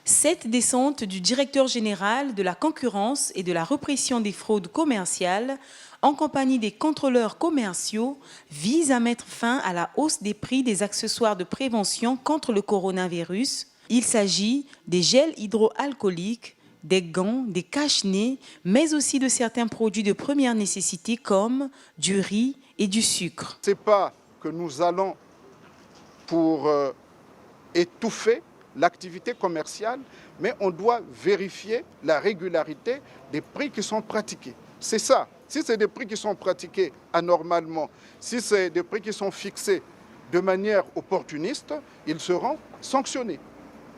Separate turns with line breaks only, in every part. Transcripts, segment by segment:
Cette descente du directeur général de la concurrence et de la répression des fraudes commerciales, en compagnie des contrôleurs commerciaux, vise à mettre fin à la hausse des prix des accessoires de prévention contre le coronavirus. Il s'agit des gels hydroalcooliques, des gants, des cache-nez, mais aussi de certains produits de première nécessité comme du riz et du sucre.
Ce n'est pas que nous allons pour étouffer l'activité commerciale, mais on doit vérifier la régularité des prix qui sont pratiqués. C'est ça. Si c'est des prix qui sont pratiqués anormalement, si c'est des prix qui sont fixés de manière opportuniste, ils seront sanctionnés.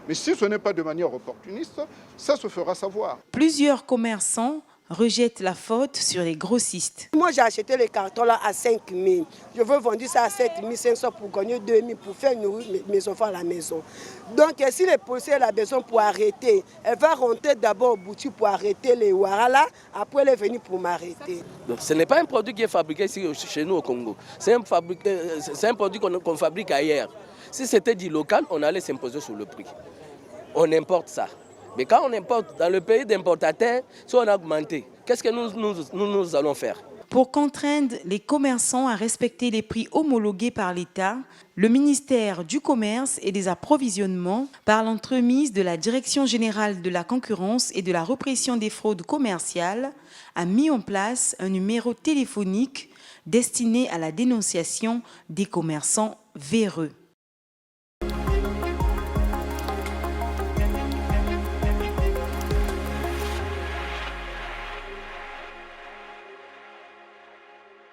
Mais si ce n'est pas de manière opportuniste, ça se fera savoir.
Plusieurs commerçants rejettent la faute sur les grossistes.
Moi, j'ai acheté les cartons là à 5 000. Je veux vendre ça à 7 500 pour gagner 2 000 pour faire nourrir mes enfants à la maison. Donc, si les policiers ont besoin pour arrêter, elle va rentrer d'abord au boutique pour arrêter les Ouarala, après elle est venue pour m'arrêter.
Ce n'est pas un produit qui est fabriqué ici chez nous au Congo. C'est un produit qu'on fabrique ailleurs. Si c'était du local, on allait s'imposer sur le prix. On importe ça. Mais quand on importe dans le pays d'importateurs, si on a augmenté, qu'est-ce que nous allons faire?
Pour contraindre les commerçants à respecter les prix homologués par l'État, le ministère du Commerce et des Approvisionnements, par l'entremise de la Direction générale de la concurrence et de la répression des fraudes commerciales, a mis en place un numéro téléphonique destiné à la dénonciation des commerçants véreux.